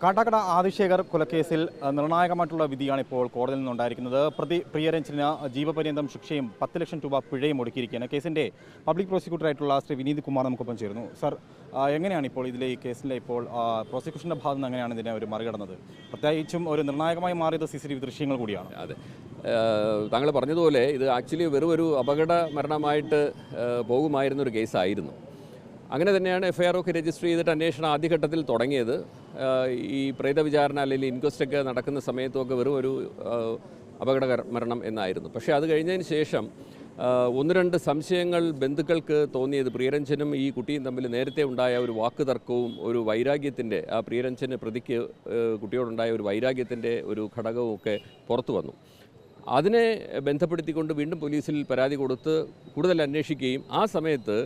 കാട്ടാക്കട ആദിശേഖർ കൊലക്കേസിൽ നിർണായകമായിട്ടുള്ള വിധിയാണ് ഇപ്പോൾ കോടതിയിൽ നിന്നുണ്ടായിരിക്കുന്നത്. പ്രതി പ്രിയരഞ്ജന് ജീവപര്യന്തം ശിക്ഷയും 10 ലക്ഷം രൂപ പിഴയും ഒടുക്കിയിരിക്കുകയാണ്. കേസിൻ്റെ പബ്ലിക് പ്രോസിക്യൂട്ടറായിട്ടുള്ള ശ്രീ വിനീത് കുമാർ നമുക്കൊപ്പം ചേരുന്നു. സർ, എങ്ങനെയാണ് ഇപ്പോൾ ഈ കേസിലെ ഇപ്പോൾ പ്രോസിക്യൂഷൻ്റെ ഭാഗത്ത് നിന്ന് എങ്ങനെയാണ് ഇതിനെ ഒരു മറികടന്നത്? പ്രത്യേകിച്ചും ഒരു നിർണായകമായി മാറിയത് CCTV ദൃശ്യങ്ങൾ കൂടിയാണ്. അതെ, താങ്കൾ പറഞ്ഞതുപോലെ ഇത് ആക്ച്വലി വെറും ഒരു അപകട മരണമായിട്ട് പോകുമായിരുന്നൊരു കേസായിരുന്നു. അങ്ങനെ തന്നെയാണ് FIR ഒക്കെ രജിസ്റ്റർ ചെയ്തിട്ട് അന്വേഷണം ആദ്യഘട്ടത്തിൽ തുടങ്ങിയത്. ഈ പ്രേത വിചാരണ അല്ലെങ്കിൽ ഇൻക്വസ്റ്റൊക്കെ നടക്കുന്ന സമയത്തൊക്കെ വെറും ഒരു അപകട മരണം എന്നായിരുന്നു. പക്ഷേ അത് കഴിഞ്ഞതിന് ശേഷം ഒന്ന് രണ്ട് സംശയങ്ങൾ ബന്ധുക്കൾക്ക് തോന്നിയത് പ്രിയരഞ്ജനും ഈ കുട്ടിയും തമ്മിൽ നേരത്തെ ഉണ്ടായ ഒരു വാക്കുതർക്കവും ഒരു വൈരാഗ്യത്തിൻ്റെ ആ പ്രിയരഞ്ജന് പ്രതിക്ക് കുട്ടിയോടുണ്ടായ ഒരു വൈരാഗ്യത്തിൻ്റെ ഒരു ഘടകവും ഒക്കെ പുറത്തു വന്നു. അതിനെ ബന്ധപ്പെടുത്തിക്കൊണ്ട് വീണ്ടും പോലീസിൽ പരാതി കൊടുത്ത് കൂടുതൽ അന്വേഷിക്കുകയും ആ സമയത്ത്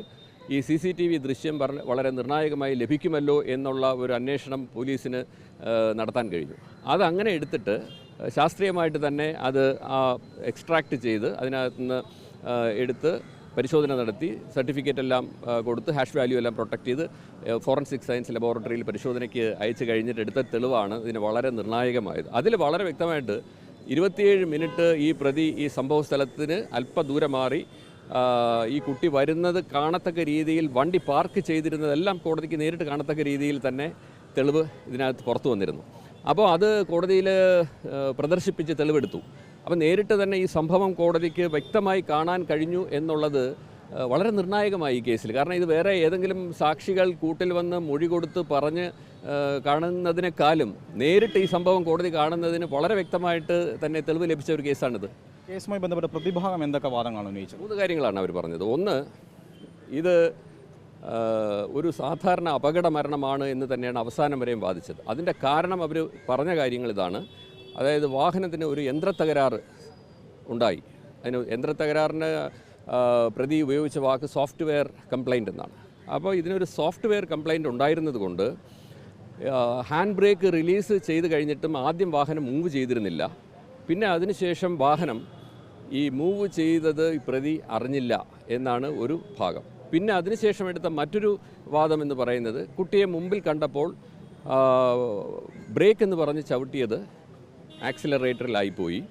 ഈ CCTV ദൃശ്യം വളരെ നിർണായകമായി ലഭിക്കുമല്ലോ എന്നുള്ള ഒരു അന്വേഷണം പോലീസിന് നടത്താൻ കഴിഞ്ഞു. അതങ്ങനെ എടുത്തിട്ട് ശാസ്ത്രീയമായിട്ട് തന്നെ അത് എക്സ്ട്രാക്റ്റ് ചെയ്ത് അതിനകത്ത് നിന്ന് എടുത്ത് പരിശോധന നടത്തി സർട്ടിഫിക്കറ്റ് എല്ലാം കൊടുത്ത് ഹാഷ് വാല്യൂ എല്ലാം പ്രൊട്ടക്റ്റ് ചെയ്ത് ഫോറൻസിക് സയൻസ് ലബോറട്ടറിയിൽ പരിശോധനയ്ക്ക് അയച്ചു കഴിഞ്ഞിട്ട് എടുത്ത തെളിവാണ് ഇതിന് വളരെ നിർണായകമായത്. അതിൽ വളരെ വ്യക്തമായിട്ട് 27 മിനിറ്റ് ഈ പ്രതി ഈ സംഭവ സ്ഥലത്തിന് അല്പദൂരം മാറി ഈ കുട്ടി വരുന്നത് കാണത്തക്ക രീതിയിൽ വണ്ടി പാർക്ക് ചെയ്തിരുന്നതെല്ലാം കോടതിക്ക് നേരിട്ട് കാണത്തക്ക രീതിയിൽ തന്നെ തെളിവ് ഇതിനകത്ത് പുറത്തു വന്നിരുന്നു. അപ്പോൾ അത് കോടതിയിൽ പ്രദർശിപ്പിച്ച് തെളിവെടുത്തു. അപ്പോൾ നേരിട്ട് തന്നെ ഈ സംഭവം കോടതിക്ക് വ്യക്തമായി കാണാൻ കഴിഞ്ഞു എന്നുള്ളത് വളരെ നിർണായകമായി ഈ കേസിൽ. കാരണം ഇത് വേറെ ഏതെങ്കിലും സാക്ഷികൾ കൂട്ടിൽ വന്ന് മൊഴി കൊടുത്ത് പറഞ്ഞ് കാണുന്നതിനേക്കാളും നേരിട്ട് ഈ സംഭവം കോടതി കാണുന്നതിന് വളരെ വ്യക്തമായിട്ട് തന്നെ തെളിവ് ലഭിച്ച ഒരു കേസാണിത്. കേസുമായി ബന്ധപ്പെട്ട പ്രതിഭാഗം എന്തൊക്കെ വാദങ്ങളാണ് ഉന്നയിച്ചത്? 3 കാര്യങ്ങളാണ് അവർ പറഞ്ഞത്. ഒന്ന്, ഇത് ഒരു സാധാരണ അപകട മരണമാണ് എന്ന് തന്നെയാണ് അവസാനം വരെയും വാദിച്ചത്. അതിൻ്റെ കാരണം അവർ പറഞ്ഞ കാര്യങ്ങൾ ഇതാണ്. അതായത് വാഹനത്തിന് ഒരു യന്ത്രത്തകരാറ് ഉണ്ടായി. അതിന് യന്ത്രത്തകരാറിന് പ്രതി ഉപയോഗിച്ച വാക്ക് സോഫ്റ്റ്വെയർ കംപ്ലൈൻറ്റ് എന്നാണ്. അപ്പോൾ ഇതിനൊരു സോഫ്റ്റ്വെയർ കംപ്ലൈൻറ്റ് ഉണ്ടായിരുന്നത് കൊണ്ട് ഹാൻഡ് ബ്രേക്ക് റിലീസ് ചെയ്ത് കഴിഞ്ഞിട്ടും ആദ്യം വാഹനം മൂവ് ചെയ്തിരുന്നില്ല. പിന്നെ അതിനുശേഷം വാഹനം ഈ മൂവ് ചെയ്തത് ഈ പ്രതി അറിഞ്ഞില്ല എന്നാണ് ഒരു ഭാഗം. പിന്നെ അതിനുശേഷം എടുത്ത മറ്റൊരു വാദം എന്ന് പറയുന്നത് കുട്ടിയെ മുമ്പിൽ കണ്ടപ്പോൾ ബ്രേക്ക് എന്ന് പറഞ്ഞ് ചവിട്ടിയത് ആക്സിലറേറ്ററിലായിപ്പോയി,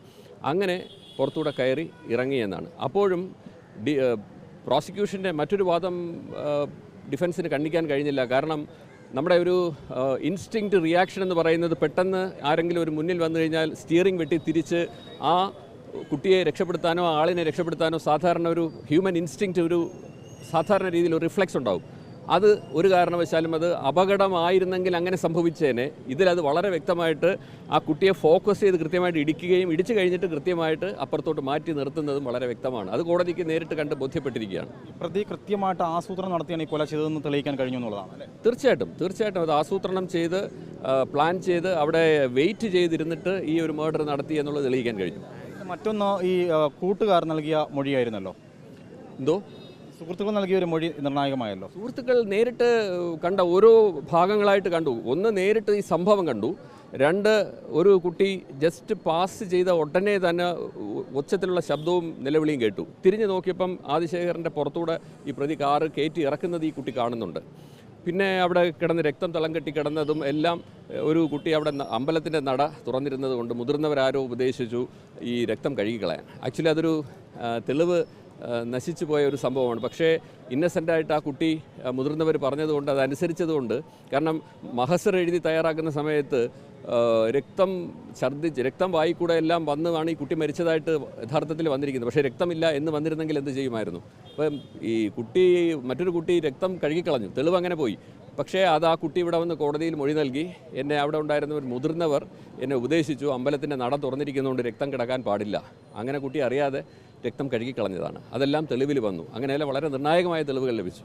അങ്ങനെ പുറത്തൂടെ കയറി ഇറങ്ങിയെന്നാണ്. അപ്പോഴും പ്രോസിക്യൂഷൻ്റെ മറ്റൊരു വാദം ഡിഫൻസിന് കണ്ണിക്കാൻ കഴിഞ്ഞില്ല. കാരണം നമ്മുടെ ഒരു ഇൻസ്റ്റിങ്ക്റ്റ് റിയാക്ഷൻ എന്ന് പറയുന്നത് പെട്ടെന്ന് ആരെങ്കിലും ഒരു മുന്നിൽ വന്നു കഴിഞ്ഞാൽ സ്റ്റിയറിംഗ് വെട്ടി തിരിച്ച് ആ കുട്ടിയെ രക്ഷപ്പെടുത്താനോ ആളിനെ രക്ഷപ്പെടുത്താനോ സാധാരണ ഒരു ഹ്യൂമൻ ഇൻസ്റ്റിങ്ക്റ്റ് ഒരു സാധാരണ രീതിയിൽ ഒരു റിഫ്ലെക്സ് ഉണ്ടാവും. അത് ഒരു കാരണവശാലും അത് അപകടമായിരുന്നെങ്കിൽ അങ്ങനെ സംഭവിച്ചേനെ. ഇതിലത് വളരെ വ്യക്തമായിട്ട് ആ കുട്ടിയെ ഫോക്കസ് ചെയ്ത് കൃത്യമായിട്ട് ഇടിക്കുകയും ഇടിച്ചു കഴിഞ്ഞിട്ട് കൃത്യമായിട്ട് അപ്പുറത്തോട്ട് മാറ്റി നിർത്തുന്നതും വളരെ വ്യക്തമാണ്. അത് കോടതിക്ക് നേരിട്ട് കണ്ട് ബോധ്യപ്പെട്ടിരിക്കുകയാണ്. പ്രതി കൃത്യമായിട്ട് ആസൂത്രണം നടത്തിയാണ് ഈ കൊല ചെയ്തതെന്ന് തെളിയിക്കാൻ കഴിഞ്ഞു എന്നുള്ളതാണ്. തീർച്ചയായിട്ടും അത് ആസൂത്രണം ചെയ്ത് പ്ലാൻ ചെയ്ത് അവിടെ വെയിറ്റ് ചെയ്തിരുന്നിട്ട് ഈ ഒരു മർഡർ നടത്തി എന്നുള്ളത് തെളിയിക്കാൻ കഴിഞ്ഞു. മറ്റൊന്ന്, ഈ കൂട്ടുകാർ നൽകിയ മൊഴിയായിരുന്നല്ലോ. എന്തോ സുഹൃത്തുക്കൾ നൽകിയ ഒരു മൊഴി നിർണായകമായല്ലോ. സുഹൃത്തുക്കൾ നേരിട്ട് കണ്ട ഓരോ ഭാഗങ്ങളായിട്ട് കണ്ടു. ഒന്ന്, നേരിട്ട് ഈ സംഭവം കണ്ടു. 2, ഒരു കുട്ടി ജസ്റ്റ് പാസ് ചെയ്ത ഉടനെ തന്നെ ഒച്ചത്തിലുള്ള ശബ്ദവും നിലവിളിയും കേട്ടു. തിരിഞ്ഞു നോക്കിയപ്പം ആദിശേഖരൻ്റെ പുറത്തൂടെ ഈ പ്രതി കാറ് കയറ്റി ഇറക്കുന്നത് ഈ കുട്ടി കാണുന്നുണ്ട്. പിന്നെ അവിടെ കിടന്ന് രക്തം തളം കെട്ടി കിടന്നതും എല്ലാം ഒരു കുട്ടി അവിടെ അമ്പലത്തിൻ്റെ നട തുറന്നിരുന്നത് കൊണ്ട് മുതിർന്നവരാരോ ഉപദേശിച്ചു ഈ രക്തം കഴുകിക്കളയാൻ. ആക്ച്വലി അതൊരു തെളിവ് നശിച്ചു പോയ ഒരു സംഭവമാണ്. പക്ഷേ ഇന്നസെൻ്റായിട്ട് ആ കുട്ടി മുതിർന്നവർ പറഞ്ഞതുകൊണ്ട് അതനുസരിച്ചതുകൊണ്ട്, കാരണം മഹസർ എഴുതി തയ്യാറാക്കുന്ന സമയത്ത് രക്തം ഛർദ്ദിച്ച് രക്തം വായിക്കൂടെ എല്ലാം വന്നാണ് ഈ കുട്ടി മരിച്ചതായിട്ട് യഥാർത്ഥത്തിൽ വന്നിരിക്കുന്നത്. പക്ഷേ രക്തമില്ല എന്ന് വന്നിരുന്നെങ്കിൽ എന്ത് ചെയ്യുമായിരുന്നു? അപ്പം ഈ കുട്ടി മറ്റൊരു കുട്ടി രക്തം കഴുകിക്കളഞ്ഞു, തെളിവ് അങ്ങനെ പോയി. പക്ഷേ അത് ആ കുട്ടി ഇവിടെ വന്ന് കോടതിയിൽ മൊഴി നൽകി. എന്നെ അവിടെ ഉണ്ടായിരുന്നവർ മുതിർന്നവർ എന്നെ ഉപദേശിച്ചു, അമ്പലത്തിൻ്റെ നട തുറന്നിരിക്കുന്നതുകൊണ്ട് രക്തം കിടക്കാൻ പാടില്ല. അങ്ങനെ കുട്ടി അറിയാതെ രക്തം കഴുകിക്കളഞ്ഞതാണ്. അതെല്ലാം തെളിവിൽ വന്നു. അങ്ങനെയല്ല വളരെ നിർണായകമായ തെളിവുകൾ ലഭിച്ചു.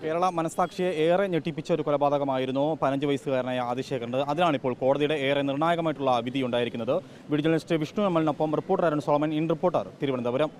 കേരള മനസ്സാക്ഷിയെ ഏറെ ഞെട്ടിപ്പിച്ച ഒരു കൊലപാതകമായിരുന്നു 15 വയസ്സുകാരനായ ആദിശേഖരൻ്റെ. അതിനാണിപ്പോൾ കോടതിയുടെ ഏറെ നിർണായകമായിട്ടുള്ള വിധി ഉണ്ടായിരിക്കുന്നത്. വീഡിയോ ജേർണലിസ്റ്റ് വിഷ്ണു എമ്മലിനൊപ്പം reporter Arun Solomon, in reporter, Thiruvananthapuram.